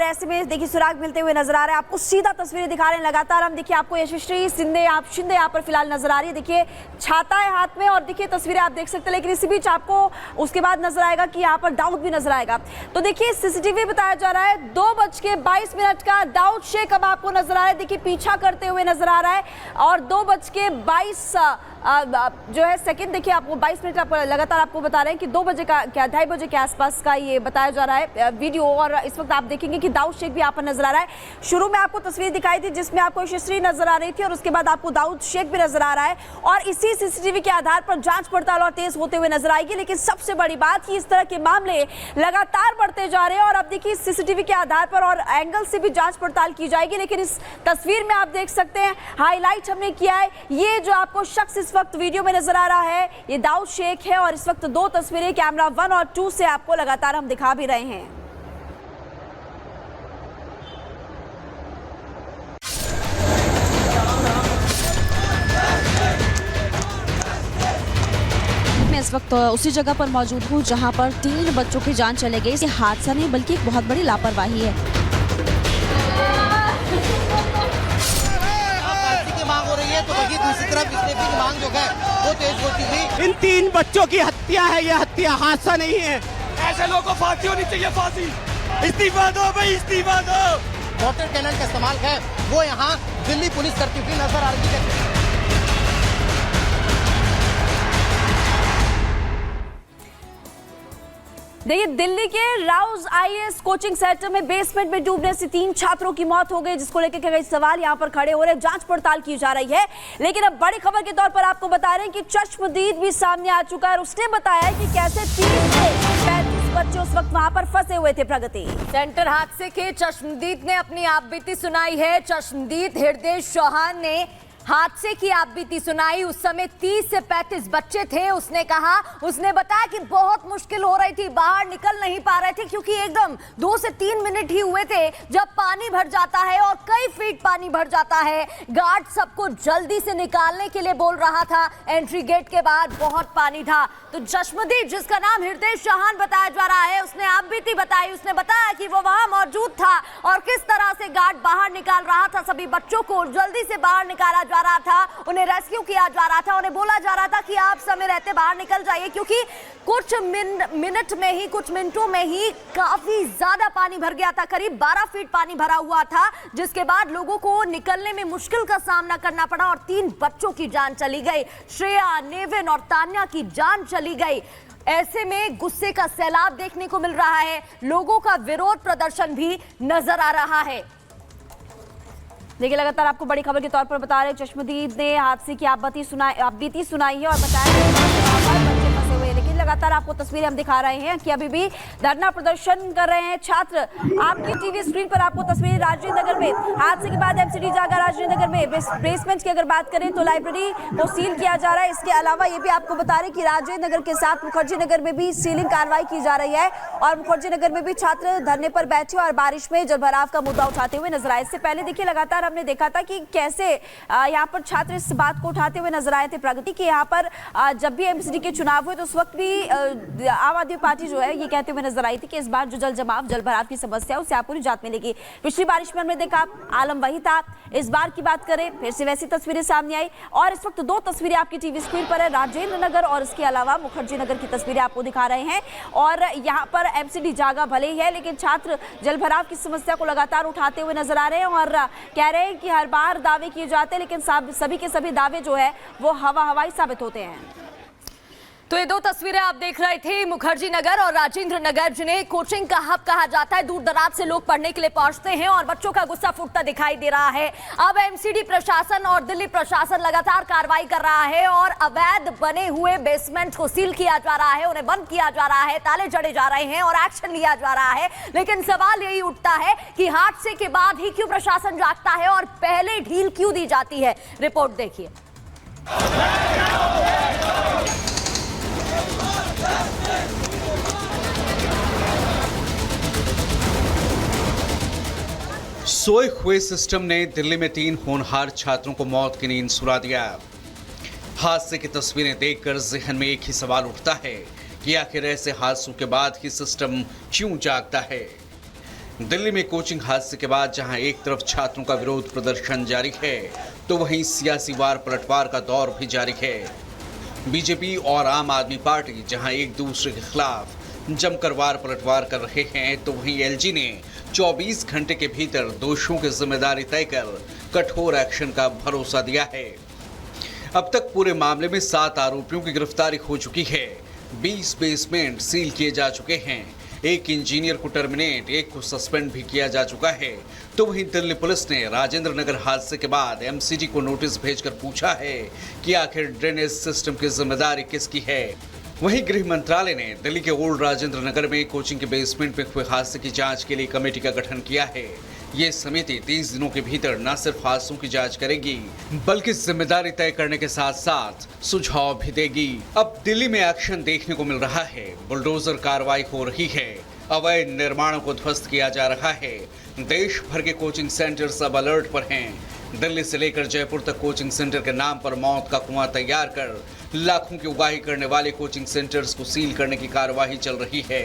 और ऐसे में देखिए सुराग मिलते हुए नजर आ रहा है। आपको सीधा तस्वीरें दिखा रहे हैं लगातार हम। देखिए आपको यशस्वी शिंदे यहाँ पर फिलहाल नजर आ रही है। देखिए छाता है हाथ में और देखिए तस्वीरें आप देख सकते हैं, लेकिन इसी बीच आपको उसके बाद नजर आएगा कि यहाँ पर दाऊद भी नजर आएगा। तो देखिए सीसीटीवी बताया जा रहा है 2:22 का दाऊद शेख अब आपको नजर आ रहा है। देखिए पीछा करते हुए नजर आ रहा है और 2:22 जो है सेकंड, देखिए आपको 22 मिनट आपको लगातार आपको बता रहे हैं कि 2 बजे का क्या 2:30 बजे के आसपास का ये बताया जा रहा है वीडियो। और इस वक्त आप देखेंगे कि दाऊद शेख भी यहाँ पर नजर आ रहा है। शुरू में आपको तस्वीर दिखाई थी जिसमें आपको यशस्वी नजर आ रही थी और उसके बाद आपको दाऊद शेख भी नजर आ रहा है और इसी सीसीटीवी के आधार पर जांच पड़ताल और तेज होते हुए नजर आएगी। लेकिन सबसे बड़ी बात कि इस तरह के मामले लगातार बढ़ते जा रहे हैं और अब देखिए सीसीटीवी के आधार पर और एंगल से भी जांच पड़ताल की जाएगी। लेकिन इस तस्वीर में आप देख सकते हैं हाईलाइट हमने किया है, ये जो आपको शख्स इस वक्त वीडियो में नजर आ रहा है ये दाऊद शेख है और इस वक्त 2 तस्वीरें कैमरा 1 और 2 से आपको लगातार हम दिखा भी रहे हैं। मैं इस वक्त उसी जगह पर मौजूद हूँ जहाँ पर 3 बच्चों की जान चले गई। ये हादसा नहीं बल्कि एक बहुत बड़ी लापरवाही है। मांग हो रही है तो वही दूसरी तरफ इस्तीफे की मांग जो है वो तेज होती गई। इन 3 बच्चों की हत्या है, यह हत्या हादसा नहीं है। ऐसे लोगों को फांसी होनी चाहिए, फांसी। इस्तीफा दो भाई, इस्तीफा दो। वाटर कैनन का इस्तेमाल है वो यहाँ दिल्ली पुलिस करती हुई नजर आ रही है। देखिए दिल्ली के राउज आईएएस कोचिंग सेंटर में बेसमेंट में डूबने से 3 छात्रों की मौत हो गई, जिसको लेकर कई सवाल यहां पर खड़े हो रहे हैं। जांच पड़ताल की जा रही है। लेकिन अब बड़ी खबर के तौर पर आपको बता रहे हैं कि चश्मदीद भी सामने आ चुका है और उसने बताया कि कैसे 30 से 35 बच्चे उस वक्त वहां पर फंसे हुए थे। प्रगति सेंटर हादसे के चश्मदीद ने अपनी आपबीती सुनाई है। चश्मदीद हृदय चौहान ने हादसे की आपबीती सुनाई। उस समय 30 से 35 बच्चे थे। उसने बताया कि बहुत मुश्किल हो रही थी, बाहर निकल नहीं पा रहे थे क्योंकि एकदम 2 से 3 मिनट ही हुए थे जब पानी भर जाता है और कई फीट पानी भर जाता है। गार्ड सबको जल्दी से निकालने के लिए बोल रहा था। एंट्री गेट के बाद बहुत पानी था। तो चश्मदीद, जिसका नाम हृदय चौहान बताया जा रहा है, उसने आपबीती बताई। उसने बताया कि वो वहां मौजूद था और किस तरह से गार्ड बाहर निकाल रहा था। सभी बच्चों को जल्दी से बाहर निकाला जा रहा था, उन्हें रेस्क्यू किया जा रहा था। उन्हें बोला जा रहा था कि आप समय रहते बाहर निकल जाइए क्योंकि कुछ मिनटों में ही काफी ज्यादा पानी भर गया था। करीब 12 फीट पानी भरा हुआ था, जिसके बाद लोगों को निकलने में मुश्किल का सामना करना पड़ा और 3 बच्चों की जान चली गई। श्रेया, नेविन और तान्या की जान चली गई। ऐसे में गुस्से का सैलाब देखने को मिल रहा है। लोगों का विरोध प्रदर्शन भी नजर आ रहा है। देखिए लगातार आपको बड़ी खबर के तौर पर बता रहे हैं चश्मदीद ने हादसे की आपबीती सुनाई है और बताया बच्चे फंसे हुए। लेकिन लगातार आपको तस्वीरें हम दिखा रहे हैं कि अभी भी धरना प्रदर्शन कर रहे हैं छात्र। आपकी टीवी स्क्रीन पर आपको तस्वीरें राजेंद्र नगर में हादसे के बाद एमसीडी जागा राजेंद्र नगर में बेसमेंट की अगर बात करें तो लाइब्रेरी को सील किया जा रहा है। इसके अलावा ये भी आपको बता रहे हैं कि राजेंद्र नगर के साथ मुखर्जी नगर में भी सीलिंग कार्रवाई की जा रही है और मुखर्जी नगर में भी छात्र धरने पर बैठे और बारिश में जलभराव का मुद्दा उठाते हुए नजर आए। इससे पहले देखिए लगातार हमने देखा था कि कैसे यहाँ पर छात्र इस बात को उठाते हुए नजर आए थे प्रगति कि यहाँ पर जब भी एमसीडी के चुनाव हुए तो उस वक्त भी आम आदमी पार्टी जो है ये कहते हुए नजर आई थी कि इस बार जो जल भराव की समस्या उससे आपको निजात मिलेगी। पिछली बारिश में हमने देखा आलम वही था। इस बार की बात करें फिर से वैसी तस्वीरें सामने आई और इस वक्त 2 तस्वीरें आपकी टीवी स्क्रीन पर है, राजेंद्र नगर और इसके अलावा मुखर्जी नगर की तस्वीरें आपको दिखा रहे हैं। और यहाँ पर एमसीडी जागा भले ही है लेकिन छात्र जलभराव की समस्या को लगातार उठाते हुए नजर आ रहे हैं और कह रहे हैं कि हर बार दावे किए जाते हैं लेकिन सभी के सभी दावे जो है वो हवाई साबित होते हैं। तो ये 2 तस्वीरें आप देख रहे थे, मुखर्जी नगर और राजेंद्र नगर, जिन्हें कोचिंग का हब कहा जाता है। दूर दराज से लोग पढ़ने के लिए पहुंचते हैं और बच्चों का गुस्सा फूटता दिखाई दे रहा है। अब एमसीडी प्रशासन और दिल्ली प्रशासन लगातार कार्रवाई कर रहा है और अवैध बने हुए बेसमेंट को सील किया जा रहा है, उन्हें बंद किया जा रहा है, ताले जड़े जा रहे हैं और एक्शन लिया जा रहा है। लेकिन सवाल यही उठता है कि हादसे के बाद ही क्यों प्रशासन जागता है और पहले ढील क्यों दी जाती है। रिपोर्ट देखिए। सोए हुए सिस्टम ने दिल्ली में 3 होनहार छात्रों को मौत की नींद सुला दिया। हादसे की तस्वीरें देखकर जहन में एक ही सवाल उठता है कि आखिर ऐसे हादसों के बाद ही सिस्टम क्यों जागता है। दिल्ली में कोचिंग हादसे के बाद जहां एक तरफ छात्रों का विरोध प्रदर्शन जारी है, तो वहीं सियासी वार पलटवार का दौर भी जारी है। बीजेपी और आम आदमी पार्टी जहां एक दूसरे के खिलाफ जमकर वार पलटवार कर रहे हैं, तो वहीं एलजी ने 24 घंटे के भीतर दोषियों की जिम्मेदारी तय कर कठोर एक्शन का भरोसा दिया है। अब तक पूरे मामले में 7 आरोपियों की गिरफ्तारी हो चुकी है। 20 बेसमेंट सील किए जा चुके हैं। एक इंजीनियर को टर्मिनेट, एक को सस्पेंड भी किया जा चुका है। तो वहीं दिल्ली पुलिस ने राजेंद्र नगर हादसे के बाद एमसीडी को नोटिस भेजकर पूछा है कि आखिर ड्रेनेज सिस्टम की जिम्मेदारी किसकी है। वहीं गृह मंत्रालय ने दिल्ली के ओल्ड राजेंद्र नगर में कोचिंग के बेसमेंट में हुए हादसे की जांच के लिए कमेटी का गठन किया है। ये समिति 30 दिनों के भीतर न सिर्फ हादसों की जांच करेगी, बल्कि जिम्मेदारी तय करने के साथ साथ सुझाव भी देगी। अब दिल्ली में एक्शन देखने को मिल रहा है। बुलडोजर कार्रवाई हो रही है। अवैध निर्माणों को ध्वस्त किया जा रहा है। देश भर के कोचिंग सेंटर्स अब अलर्ट पर हैं। दिल्ली से लेकर जयपुर तक कोचिंग सेंटर के नाम पर मौत का कुआं तैयार कर लाखों की उगाही करने वाले कोचिंग सेंटर्स को सील करने की कार्यवाही चल रही है।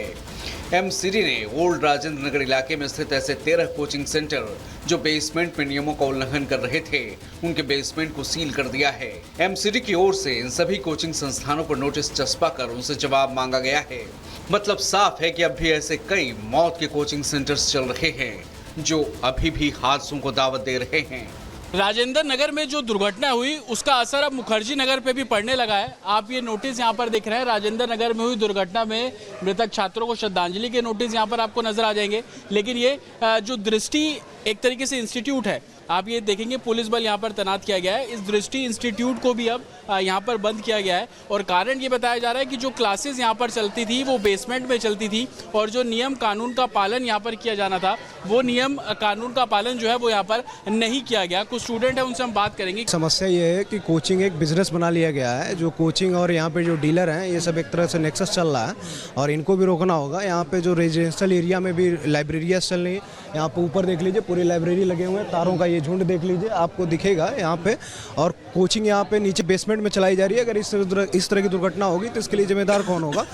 एमसीडी ने ओल्ड राजेंद्र नगर इलाके में स्थित ऐसे 13 कोचिंग सेंटर जो बेसमेंट में नियमों का उल्लंघन कर रहे थे, उनके बेसमेंट को सील कर दिया है। एमसीडी की ओर से इन सभी कोचिंग संस्थानों पर नोटिस चस्पा कर उनसे जवाब मांगा गया है। मतलब साफ है कि अब भी ऐसे कई मौत के कोचिंग सेंटर्स चल रहे हैं जो अभी भी हादसों को दावत दे रहे हैं। राजेंद्र नगर में जो दुर्घटना हुई उसका असर अब मुखर्जी नगर पे भी पड़ने लगा है। आप ये नोटिस यहाँ पर देख रहे हैं, राजेंद्र नगर में हुई दुर्घटना में मृतक छात्रों को श्रद्धांजलि के नोटिस यहाँ पर आपको नजर आ जाएंगे। लेकिन ये जो दृष्टि एक तरीके से इंस्टीट्यूट है, आप ये देखेंगे पुलिस बल यहाँ पर तैनात किया गया है। इस दृष्टि इंस्टीट्यूट को भी अब यहाँ पर बंद किया गया है और कारण ये बताया जा रहा है कि जो क्लासेस यहाँ पर चलती थी वो बेसमेंट में चलती थी और जो नियम कानून का पालन यहाँ पर किया जाना था वो नियम कानून का पालन जो है वो यहाँ पर नहीं किया गया। कुछ स्टूडेंट है, उनसे हम बात करेंगे। समस्या ये है कि कोचिंग एक बिजनेस बना लिया गया है। जो कोचिंग और यहाँ पे जो डीलर हैं, ये सब एक तरह से नेक्सस चल रहा है और इनको भी रोकना होगा। यहाँ पे जो रेजिडेंशियल एरिया में भी लाइब्रेरियाँ चल रही है। यहाँ पे ऊपर देख लीजिए, पूरी लाइब्रेरी लगे हुए हैं, तारों का ये झुंड देख लीजिए, आपको दिखेगा यहाँ पे। और कोचिंग यहाँ पे नीचे बेसमेंट में चलाई जा रही है। अगर इस तरह की दुर्घटना होगी तो इसके लिए जिम्मेदार कौन होगा?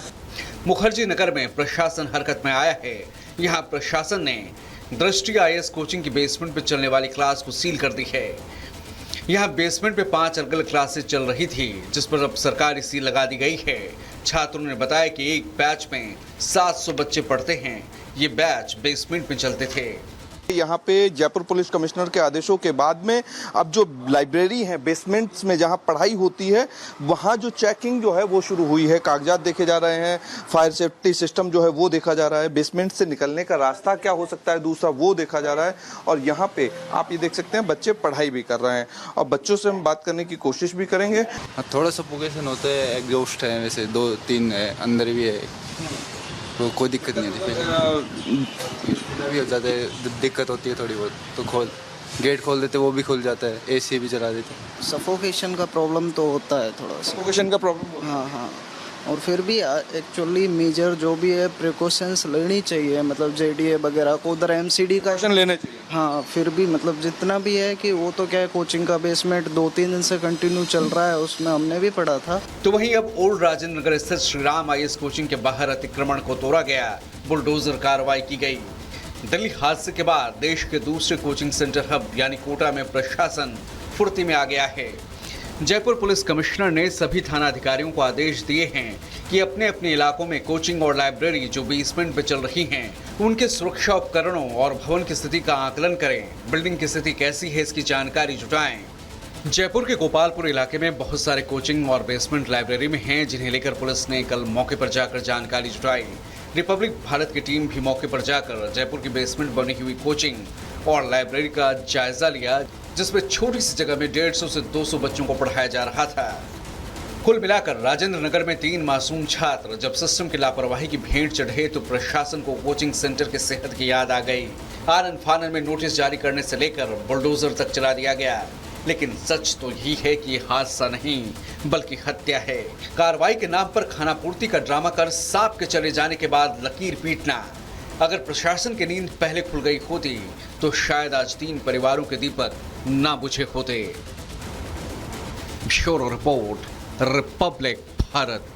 मुखर्जी नगर में प्रशासन हरकत में आया है। यहाँ प्रशासन ने दृष्टि आईएएस कोचिंग की बेसमेंट में चलने वाली क्लास को सील कर दी है। यहाँ बेसमेंट में 5 अलग अलग क्लासेस चल रही थी, जिस पर अब सरकारी सील लगा दी गई है। छात्रों ने बताया कि एक बैच में 700 बच्चे पढ़ते हैं। ये बैच बेसमेंट में चलते थे। यहाँ पे जयपुर पुलिस कमिश्नर के आदेशों के बाद में अब जो लाइब्रेरी है बेसमेंट्स में जहाँ पढ़ाई होती है, वहाँ जो चेकिंग जो है वो शुरू हुई है। कागजात देखे जा रहे हैं, फायर सेफ्टी सिस्टम जो है वो देखा जा रहा है, बेसमेंट से निकलने का रास्ता क्या हो सकता है दूसरा वो देखा जा रहा है। और यहाँ पे आप ये देख सकते हैं बच्चे पढ़ाई भी कर रहे हैं और बच्चों से हम बात करने की कोशिश भी करेंगे। थोड़ा सफोकेशन होता है, एग्जॉस्ट है, वैसे 2-3 है, अंदर भी है, तो कोई दिक्कत नहीं है। भी हो जाता है, दिक्कत होती है थोड़ी बहुत, तो गेट खोल देते वो भी खुल जाता है, एसी भी चला देते। सफोकेशन का प्रॉब्लम तो होता है थोड़ा सा। सफोकेशन का प्रॉब्लम? हाँ। और फिर भी एक्चुअली मेजर जो भी है प्रिकॉशंस लेनी चाहिए, मतलब जेडीए वगैरह को उधर एमसीडी का एक्शन लेने चाहिए। हाँ, फिर भी मतलब जितना भी है कि वो तो क्या है, कोचिंग का बेसमेंट 2-3 दिन से कंटिन्यू चल रहा है, उसमें हमने भी पढ़ा था। तो वहीं अब ओल्ड राजेंद्र नगर स्थित श्रीराम आईएएस कोचिंग के बाहर अतिक्रमण को तोड़ा गया, बुलडोजर कार्रवाई की गई। दिल्ली हादसे के बाद देश के दूसरे कोचिंग सेंटर हब यानी कोटा में प्रशासन फुर्ती में आ गया है। जयपुर पुलिस कमिश्नर ने सभी थाना अधिकारियों को आदेश दिए हैं कि अपने अपने इलाकों में कोचिंग और लाइब्रेरी जो बेसमेंट में चल रही हैं, उनके सुरक्षा उपकरणों और भवन की स्थिति का आकलन करें। बिल्डिंग की स्थिति कैसी है इसकी जानकारी जुटाएं। जयपुर के गोपालपुर इलाके में बहुत सारे कोचिंग और बेसमेंट लाइब्रेरी में हैं, जिन्हें लेकर पुलिस ने कल मौके पर जाकर जानकारी जुटाई। रिपब्लिक भारत की टीम भी मौके पर जाकर जयपुर की बेसमेंट बनी हुई कोचिंग और लाइब्रेरी का जायजा लिया, जिसमें छोटी सी जगह में 150 से 200 बच्चों को पढ़ाया जा रहा था। कुल मिलाकर राजेंद्र नगर में 3 मासूम छात्र जब सिस्टम की लापरवाही की भेंट चढ़े तो प्रशासन को कोचिंग सेंटर के सेहत की याद आ गई। आनन फानन में नोटिस जारी करने से लेकर बुलडोजर तक चला दिया गया। लेकिन सच तो यही है कि ये हादसा नहीं बल्कि हत्या है। कार्रवाई के नाम पर खानापूर्ति का ड्रामा कर सांप के चले जाने के बाद लकीर पीटना। अगर प्रशासन की नींद पहले खुल गई होती तो शायद आज 3 परिवारों के दीपक ना बुझे होते। Bureau report, Republic Bharat.